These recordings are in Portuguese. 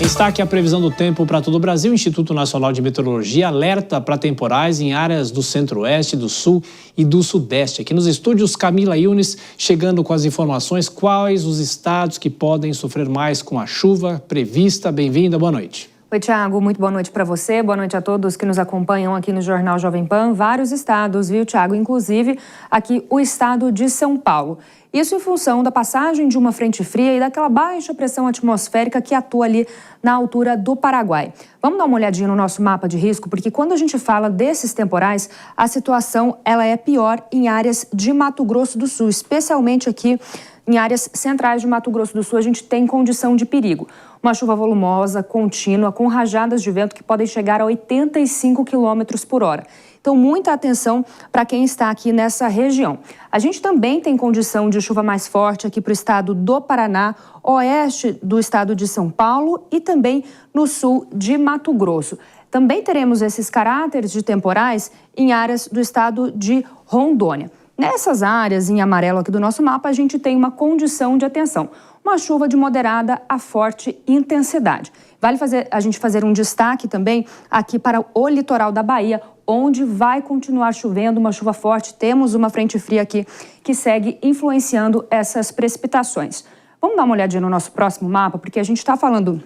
Em destaque a previsão do tempo para todo o Brasil. O Instituto Nacional de Meteorologia alerta para temporais em áreas do centro-oeste, do sul e do sudeste. Aqui nos estúdios, Camila Yunes chegando com as informações. Quais os estados que podem sofrer mais com a chuva prevista? Bem-vinda, boa noite. Oi, Thiago, muito boa noite para você, boa noite a todos que nos acompanham aqui no Jornal Jovem Pan. Vários estados, viu, Thiago? Inclusive aqui o estado de São Paulo. Isso em função da passagem de uma frente fria e daquela baixa pressão atmosférica que atua ali na altura do Paraguai. Vamos dar uma olhadinha no nosso mapa de risco, porque quando a gente fala desses temporais, a situação ela é pior em áreas de Mato Grosso do Sul, especialmente aqui em áreas centrais de Mato Grosso do Sul, a gente tem condição de perigo. Uma chuva volumosa, contínua, com rajadas de vento que podem chegar a 85 km por hora. Então, muita atenção para quem está aqui nessa região. A gente também tem condição de chuva mais forte aqui para o estado do Paraná, oeste do estado de São Paulo e também no sul de Mato Grosso. Também teremos esses caráteres de temporais em áreas do estado de Rondônia. Nessas áreas em amarelo aqui do nosso mapa, a gente tem uma condição de atenção. Uma chuva de moderada a forte intensidade. Vale a gente fazer um destaque também aqui para o litoral da Bahia, onde vai continuar chovendo, uma chuva forte. Temos uma frente fria aqui que segue influenciando essas precipitações. Vamos dar uma olhadinha no nosso próximo mapa, porque a gente está falando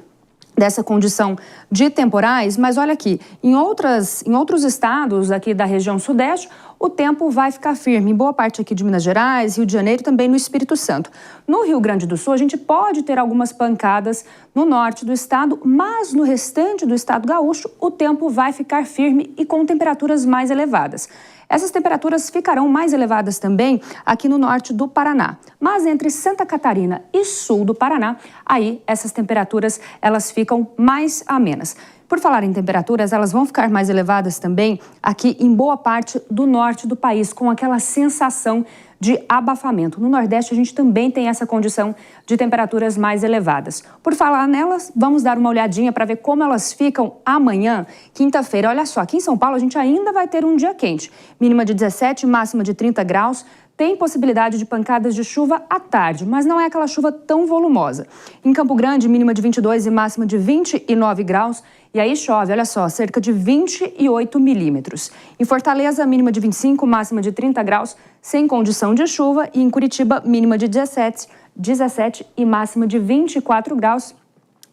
dessa condição de temporais, mas olha aqui, em outros estados aqui da região sudeste, o tempo vai ficar firme, em boa parte aqui de Minas Gerais, Rio de Janeiro e também no Espírito Santo. No Rio Grande do Sul, a gente pode ter algumas pancadas no norte do estado, mas no restante do estado gaúcho, o tempo vai ficar firme e com temperaturas mais elevadas. Essas temperaturas ficarão mais elevadas também aqui no norte do Paraná. Mas entre Santa Catarina e sul do Paraná, aí essas temperaturas elas ficam mais amenas. Por falar em temperaturas, elas vão ficar mais elevadas também aqui em boa parte do norte do país, com aquela sensação de abafamento. No Nordeste, a gente também tem essa condição de temperaturas mais elevadas. Por falar nelas, vamos dar uma olhadinha para ver como elas ficam amanhã, quinta-feira. Olha só, aqui em São Paulo a gente ainda vai ter um dia quente. Mínima de 17, máxima de 30 graus. Tem possibilidade de pancadas de chuva à tarde, mas não é aquela chuva tão volumosa. Em Campo Grande, mínima de 22 e máxima de 29 graus. E aí chove, olha só, cerca de 28 milímetros. Em Fortaleza, mínima de 25, máxima de 30 graus, sem condição de chuva. E em Curitiba, mínima de 17 e máxima de 24 graus.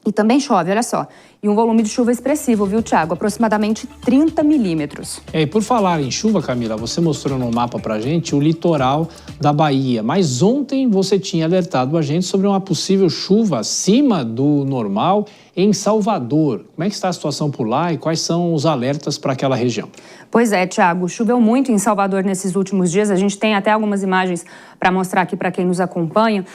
E também chove, olha só. E um volume de chuva expressivo, viu, Thiago? Aproximadamente 30 milímetros. E por falar em chuva, Camila, você mostrou no mapa pra gente o litoral da Bahia. Mas ontem você tinha alertado a gente sobre uma possível chuva acima do normal em Salvador. Como é que está a situação por lá e quais são os alertas para aquela região? Pois é, Thiago, choveu muito em Salvador nesses últimos dias. A gente tem até algumas imagens para mostrar aqui para quem nos acompanha.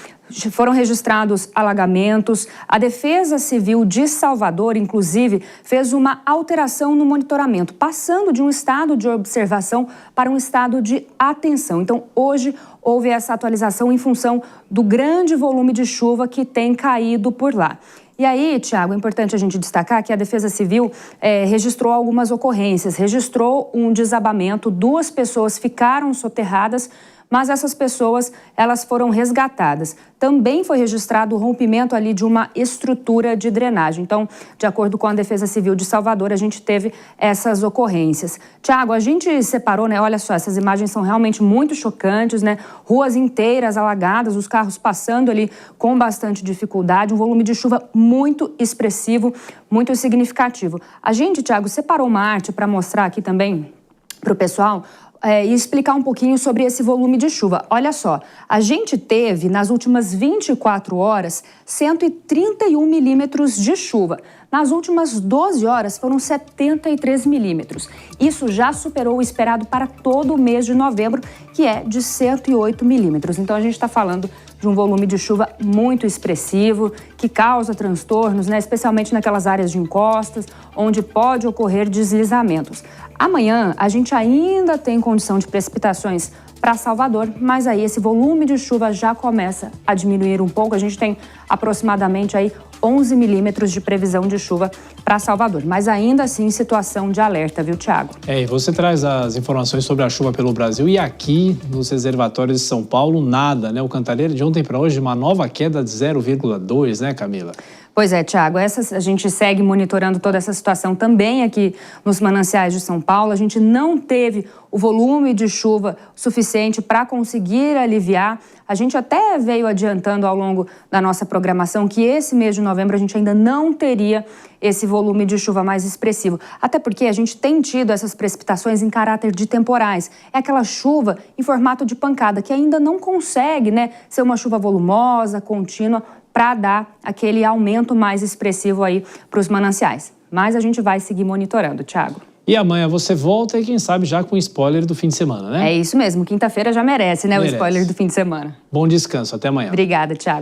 Foram registrados alagamentos. A Defesa Civil de Salvador, inclusive, fez uma alteração no monitoramento, passando de um estado de observação para um estado de atenção. Então, hoje houve essa atualização em função do grande volume de chuva que tem caído por lá. E aí, Thiago, é importante a gente destacar que a Defesa Civil registrou algumas ocorrências, registrou um desabamento, 2 pessoas ficaram soterradas, mas essas pessoas, elas foram resgatadas. Também foi registrado o rompimento ali de uma estrutura de drenagem. Então, de acordo com a Defesa Civil de Salvador, a gente teve essas ocorrências. Tiago, a gente separou, né? Olha só, essas imagens são realmente muito chocantes, né? Ruas inteiras alagadas, os carros passando ali com bastante dificuldade, um volume de chuva muito expressivo, muito significativo. A gente, Tiago, separou uma arte para mostrar aqui também para o pessoal e explicar um pouquinho sobre esse volume de chuva. Olha só, a gente teve nas últimas 24 horas 131 milímetros de chuva. Nas últimas 12 horas foram 73 milímetros. Isso já superou o esperado para todo o mês de novembro, que é de 108 milímetros. Então a gente está falando de um volume de chuva muito expressivo, que causa transtornos, né? Especialmente naquelas áreas de encostas, onde pode ocorrer deslizamentos. Amanhã a gente ainda tem condição de precipitações para Salvador, mas aí esse volume de chuva já começa a diminuir um pouco. A gente tem aproximadamente aí 11 milímetros de previsão de chuva para Salvador, mas ainda assim situação de alerta, viu, Thiago? E você traz as informações sobre a chuva pelo Brasil e aqui nos reservatórios de São Paulo nada, né? O Cantareira de ontem para hoje uma nova queda de 0,2, né, Camila? Pois é, Tiago, a gente segue monitorando toda essa situação também aqui nos mananciais de São Paulo. A gente não teve o volume de chuva suficiente para conseguir aliviar. A gente até veio adiantando ao longo da nossa programação que esse mês de novembro a gente ainda não teria esse volume de chuva mais expressivo. Até porque a gente tem tido essas precipitações em caráter de temporais. É aquela chuva em formato de pancada que ainda não consegue, ser uma chuva volumosa, contínua, para dar aquele aumento mais expressivo aí para os mananciais. Mas a gente vai seguir monitorando, Tiago. E amanhã você volta e quem sabe já com o spoiler do fim de semana, né? É isso mesmo, quinta-feira já merece, Merece. O spoiler do fim de semana. Bom descanso, até amanhã. Obrigada, Tiago.